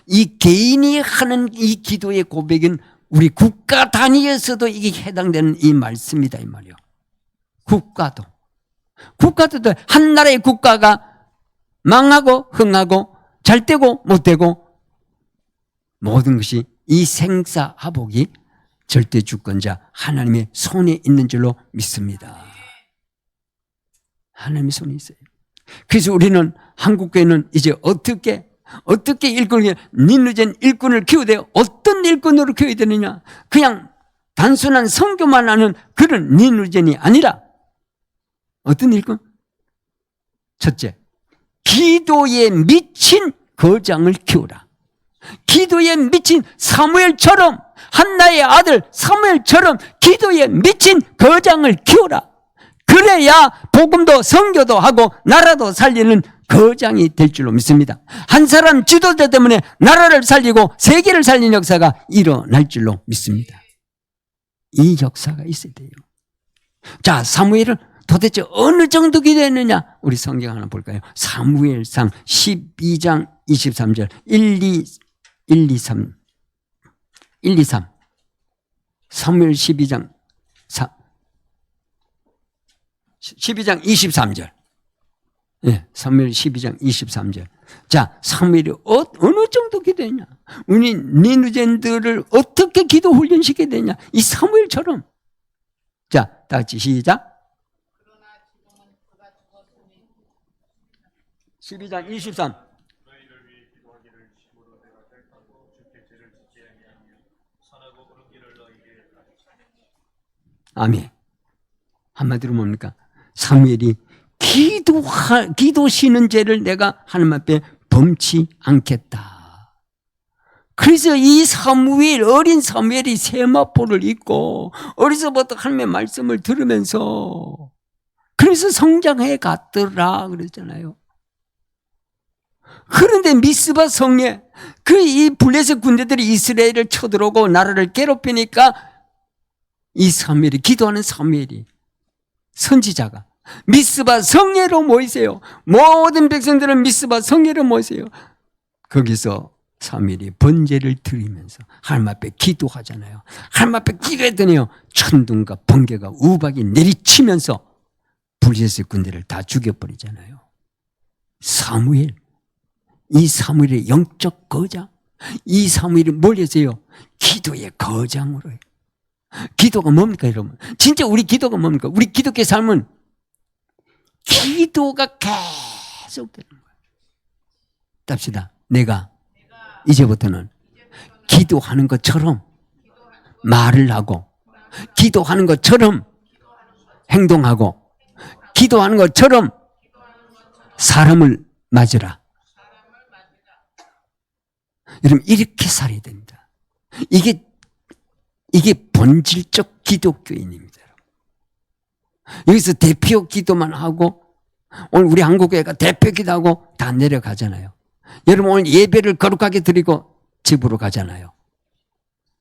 이 개인이 하는 이 기도의 고백은 우리 국가 단위에서도 이게 해당되는 이 말씀이다 이 말이요. 국가도 한 나라의 국가가 망하고 흥하고 잘 되고 못 되고 모든 것이 이 생사하복이 절대 주권자 하나님의 손에 있는 줄로 믿습니다. 하나님의 손에 있어요. 그래서 우리는 한국교회는 이제 어떻게 일꾼을, 니누젠 일꾼을 키우되 어떤 일꾼으로 키워야 되느냐? 그냥 단순한 선교만 하는 그런 니누젠이 아니라 어떤 일꾼? 첫째, 기도에 미친 거장을 키우라. 기도에 미친 사무엘처럼, 한나의 아들 사무엘처럼 기도에 미친 거장을 키우라. 그래야 복음도 선교도 하고 나라도 살리는 거장이 될 줄로 믿습니다. 한 사람 지도자 때문에 나라를 살리고 세계를 살리는 역사가 일어날 줄로 믿습니다. 이 역사가 있어야 돼요. 자, 사무엘은 도대체 어느 정도 기도했느냐? 우리 성경 하나 볼까요? 사무엘상 12장 23절 1, 2, 3 사무엘 12장 12장 23절. 예, 사무엘 12장 23절. 자, 사무엘이 어느 정도 기도했냐? 우리 니누젠들을 어떻게 기도 훈련시켜야 되냐? 이 사무엘처럼. 자, 다 같이 시작. 12장 23. 아멘. 한마디로 뭡니까? 사무엘이 기도시는 죄를 내가 하나님 앞에 범치 않겠다. 그래서 이 사무엘, 어린 사무엘이 세마포를 입고 어려서부터 하나님의 말씀을 들으면서 그래서 성장해 갔더라 그랬잖아요. 그런데 미스바 성에 이 블레셋 군대들이 이스라엘을 쳐들어오고 나라를 괴롭히니까 이 사무엘이, 기도하는 사무엘이, 선지자가 미스바 성회로 모이세요. 모든 백성들은 미스바 성회로 모이세요. 거기서 사무엘이 번제를 드리면서 하나님 앞에 기도하잖아요. 하나님 앞에 기도했더니요, 천둥과 번개가 우박이 내리치면서 블레셋 군대를 다 죽여버리잖아요. 사무엘, 이 사무엘의 영적 거장, 이 사무엘이 뭘 했어요? 기도의 거장으로 해요. 기도가 뭡니까, 여러분? 진짜 우리 기도가 뭡니까? 우리 기독교의 삶은 기도가 계속 되는 거예요. 답시다. 내가 이제부터는 기도하는 것처럼 말을 하고, 기도하는 것처럼 행동하고, 기도하는 것처럼 사람을 맞으라. 여러분, 이렇게 살아야 됩니다. 이게 본질적 기독교인입니다. 여기서 대표 기도만 하고, 오늘 우리 한국교회가 대표 기도하고 다 내려가잖아요. 여러분, 오늘 예배를 거룩하게 드리고 집으로 가잖아요.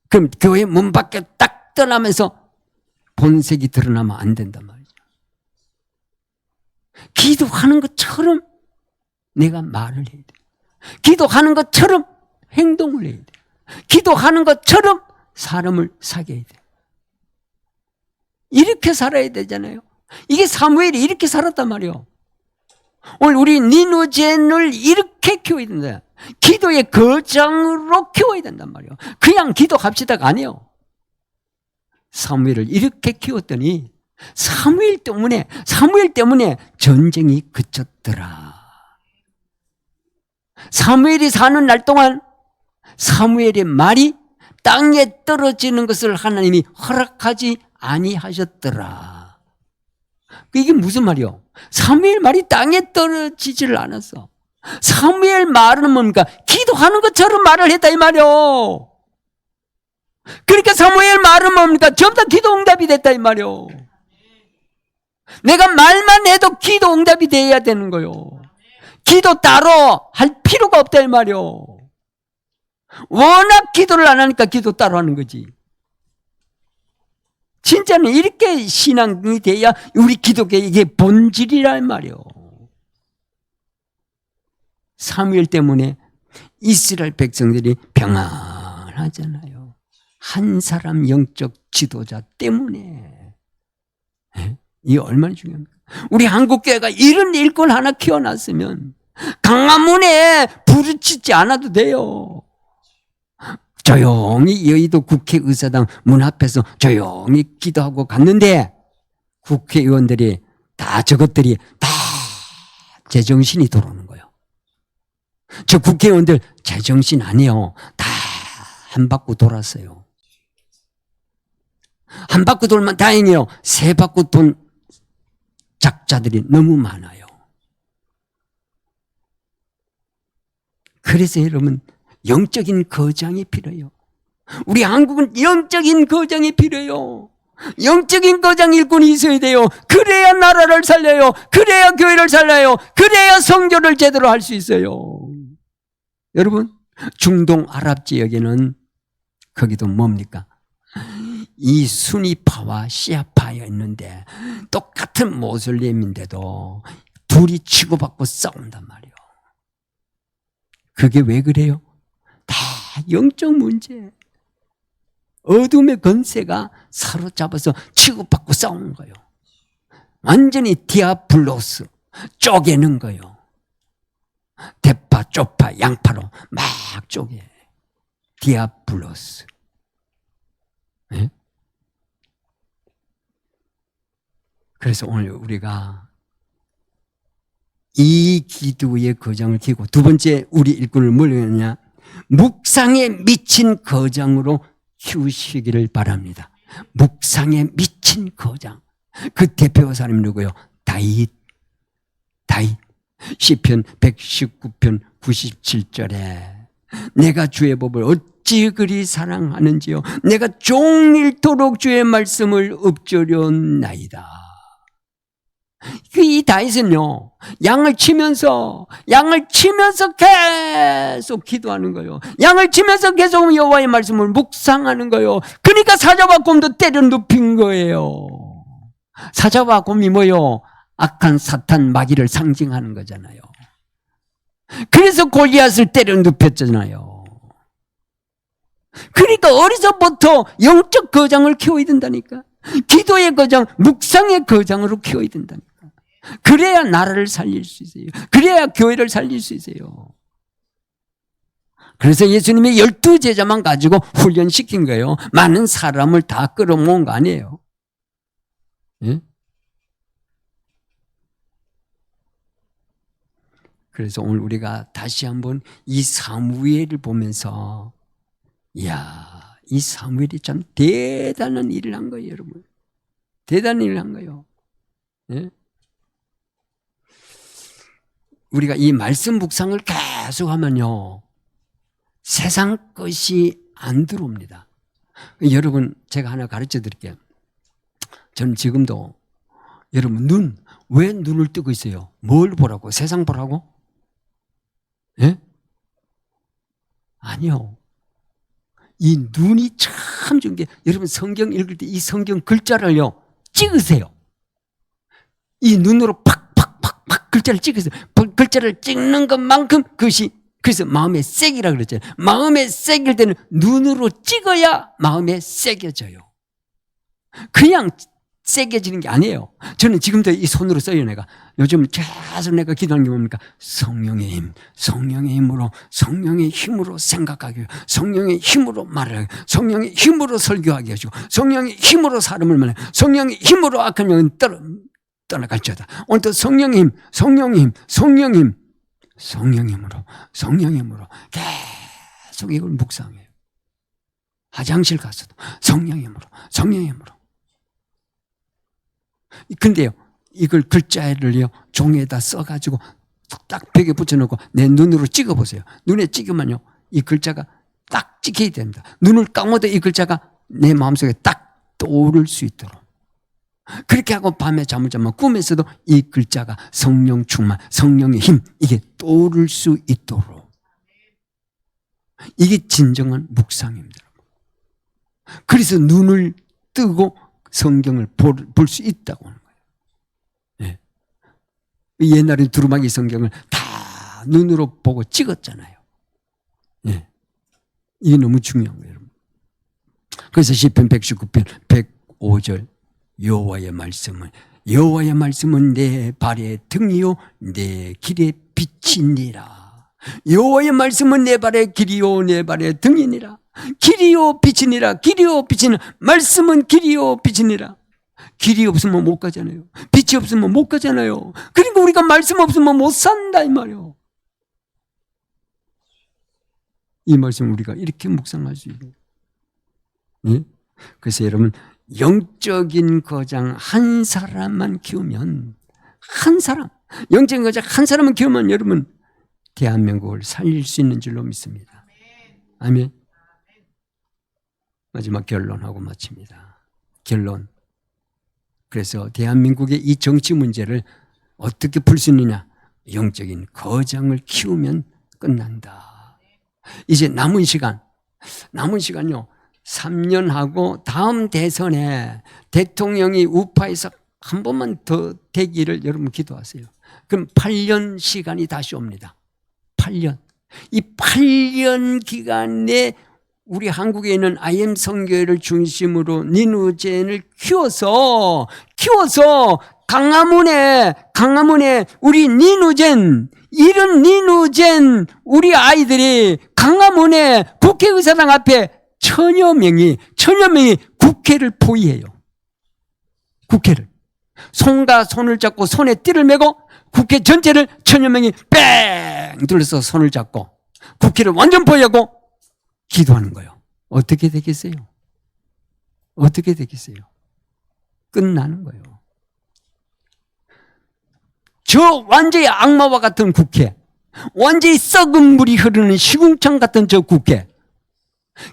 그럼 교회 문 밖에 딱 떠나면서 본색이 드러나면 안 된단 말이죠. 기도하는 것처럼 내가 말을 해야 돼. 기도하는 것처럼 행동을 해야 돼. 기도하는 것처럼 사람을 사귀어야 돼. 이렇게 살아야 되잖아요. 이게 사무엘이 이렇게 살았단 말이에요. 오늘 우리 니누젠을 이렇게 키워야 된다. 기도의 거장으로 키워야 된단 말이에요. 그냥 기도합시다가 아니에요. 사무엘을 이렇게 키웠더니 사무엘 때문에 전쟁이 그쳤더라. 사무엘이 사는 날 동안 사무엘의 말이 땅에 떨어지는 것을 하나님이 허락하지 아니하셨더라. 이게 무슨 말이요? 사무엘 말이 땅에 떨어지지를 않았어. 사무엘 말은 뭡니까? 기도하는 것처럼 말을 했다 이 말이요. 그러니까 사무엘 말은 뭡니까? 전부 다 기도 응답이 됐다 이 말이요. 내가 말만 해도 기도 응답이 돼야 되는 거요. 기도 따로 할 필요가 없다 이 말이요. 워낙 기도를 안 하니까 기도 따로 하는 거지. 진짜는 이렇게 신앙이 돼야 우리 기독교의 이게 본질이란 말이에요. 사무엘 때문에 이스라엘 백성들이 평안하잖아요. 한 사람 영적 지도자 때문에. 이게 얼마나 중요합니까? 우리 한국교회가 이런 일꾼 하나 키워놨으면 강화문에 부르짖지 않아도 돼요. 조용히 여의도 국회의사당 문 앞에서 조용히 기도하고 갔는데 국회의원들이 저것들이 다 제정신이 들어오는 거예요. 저 국회의원들 제정신 아니에요. 다 한 바퀴 돌았어요. 한 바퀴 돌면 다행이에요. 세 바퀴 돈 작자들이 너무 많아요. 그래서 여러분, 영적인 거장이 필요해요. 우리 한국은 영적인 거장이 필요해요. 영적인 거장 일꾼이 있어야 돼요. 그래야 나라를 살려요. 그래야 교회를 살려요. 그래야 성교를 제대로 할 수 있어요. 여러분, 중동 아랍 지역에는 거기도 뭡니까? 이 수니파와 시아파가 있는데 똑같은 모슬렘인데도 둘이 치고받고 싸운단 말이에요. 그게 왜 그래요? 다 영적 문제. 어둠의 권세가 사로잡아서 치고받고 싸우는 거예요. 완전히 디아블로스, 쪼개는 거요. 대파, 쪽파, 양파로 막 쪼개. 디아블로스. 네? 그래서 오늘 우리가 이 기도의 거장을 키고, 두 번째 우리 일꾼을 뭘 했냐? 묵상에 미친 거장으로 키우시기를 바랍니다. 묵상에 미친 거장. 그 대표 사람이 누구요? 다윗. 시편 119편 97절에 내가 주의 법을 어찌 그리 사랑하는지요. 내가 종일토록 주의 말씀을 읊조려나이다. 이 다윗은요, 양을 치면서 계속 기도하는 거예요. 양을 치면서 계속 여호와의 말씀을 묵상하는 거예요. 그러니까 사자와 곰도 때려 눕힌 거예요. 사자와 곰이 뭐요? 악한 사탄 마귀를 상징하는 거잖아요. 그래서 골리앗을 때려 눕혔잖아요. 그러니까 어려서부터 영적 거장을 키워야 된다니까. 기도의 거장, 묵상의 거장으로 키워야 된다니까. 그래야 나라를 살릴 수 있어요. 그래야 교회를 살릴 수 있어요. 그래서 예수님이 12제자만 가지고 훈련시킨 거예요. 많은 사람을 다 끌어모은 거 아니에요. 예? 그래서 오늘 우리가 다시 한번 이 사무엘을 보면서, 이야, 이 사무엘이 참 대단한 일을 한 거예요, 여러분. 대단한 일을 한 거예요. 예? 우리가 이 말씀 묵상을 계속 하면요, 세상 것이 안 들어옵니다. 여러분, 제가 하나 가르쳐 드릴게요. 저는 지금도, 여러분, 왜 눈을 뜨고 있어요? 뭘 보라고? 세상 보라고? 예? 아니요. 이 눈이 참 좋은 게, 여러분 성경 읽을 때 이 성경 글자를요, 찍으세요. 이 눈으로 팍팍팍팍 글자를 찍으세요. 글자를 찍는 것만큼 그것이, 그래서 마음의 색이라고 그랬잖아요. 마음의 색일 때는 눈으로 찍어야 마음에 새겨져요. 그냥 새겨지는 게 아니에요. 저는 지금도 이 손으로 써요. 내가 요즘 계속 내가 기도하는 게 뭡니까? 성령의 힘, 성령의 힘으로, 성령의 힘으로 생각하게, 성령의 힘으로 말하게, 성령의 힘으로 설교하게 해주고, 성령의 힘으로 사람을 만나게, 성령의 힘으로 악한 영은 떠나갈지어다. 오늘도 성령의 힘, 성령의 힘, 성령의 힘, 성령의 힘으로, 성령의 힘으로 계속 이걸 묵상해요. 화장실 가서도 성령의 힘으로, 성령의 힘으로. 근데요, 이걸 글자를요, 종에다 써가지고 딱 벽에 붙여놓고 내 눈으로 찍어보세요. 눈에 찍으면요, 이 글자가 딱 찍혀야 됩니다. 눈을 감아도 이 글자가 내 마음속에 딱 떠오를 수 있도록. 그렇게 하고 밤에 잠을 자면 꿈에서도 이 글자가 성령 충만, 성령의 힘, 이게 떠오를 수 있도록. 이게 진정한 묵상입니다. 그래서 눈을 뜨고 성경을 볼 수 있다고 하는 거예요. 예. 옛날에 두루마기 성경을 다 눈으로 보고 찍었잖아요. 예. 이게 너무 중요한 거예요, 여러분. 그래서 시편 119편 105절, 여호와의 말씀은 내 발의 등이요 내 길의 빛이니라. 여호와의 말씀은 내 발의 길이요 내 발의 등이니라. 길이요 빛이니라. 길이요 빛이니라. 말씀은 길이요 빛이니라. 길이 없으면 못 가잖아요. 빛이 없으면 못 가잖아요. 그러니까 우리가 말씀 없으면 못 산다 이 말이에요. 이 말씀 우리가 이렇게 묵상할 수 있는. 예? 그래서 여러분, 영적인 거장 한 사람만 키우면, 한 사람, 영적인 거장 한 사람만 키우면 여러분 대한민국을 살릴 수 있는 줄로 믿습니다. 아멘. 마지막 결론하고 마칩니다. 결론. 그래서 대한민국의 이 정치 문제를 어떻게 풀 수 있느냐? 영적인 거장을 키우면 끝난다. 이제 남은 시간요. 3년 하고 다음 대선에 대통령이 우파에서 한 번만 더 되기를 여러분 기도하세요. 그럼 8년 시간이 다시 옵니다. 8년. 이 8년 기간에 우리 한국에 있는 IM 선교회를 중심으로 니누젠을 키워서 강화문에 우리 이런 니누젠 우리 아이들이 강화문에 국회의사당 앞에 천여 명이 국회를 포위해요. 국회를. 손과 손을 잡고 손에 띠를 메고 국회 전체를 천여 명이 뺑 둘러서 손을 잡고 국회를 완전 포위하고 기도하는 거예요. 어떻게 되겠어요? 어떻게 되겠어요? 끝나는 거예요. 저 완전히 악마와 같은 국회, 완전히 썩은 물이 흐르는 시궁창 같은 저 국회,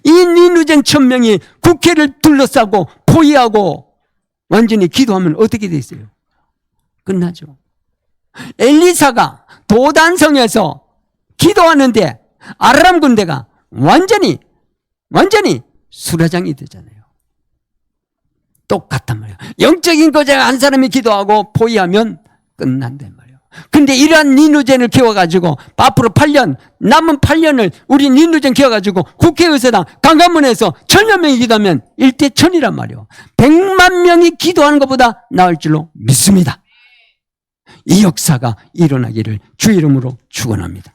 이 니누젠 천명이 국회를 둘러싸고 포위하고 완전히 기도하면 어떻게 되겠어요? 끝나죠. 엘리사가 도단성에서 기도하는데 아람 군대가 완전히 수라장이 되잖아요. 똑같단 말이에요. 영적인 거제가 한 사람이 기도하고 포위하면 끝난단 말이에요. 근데 이러한 니누젠을 키워가지고 앞으로 8년, 남은 8년을 우리 니누젠 키워가지고 국회의사당 강화문에서 천여 명이 기도하면 1대1000이란 말이에요. 100만 명이 기도하는 것보다 나을 줄로 믿습니다. 이 역사가 일어나기를 주 이름으로 축원합니다.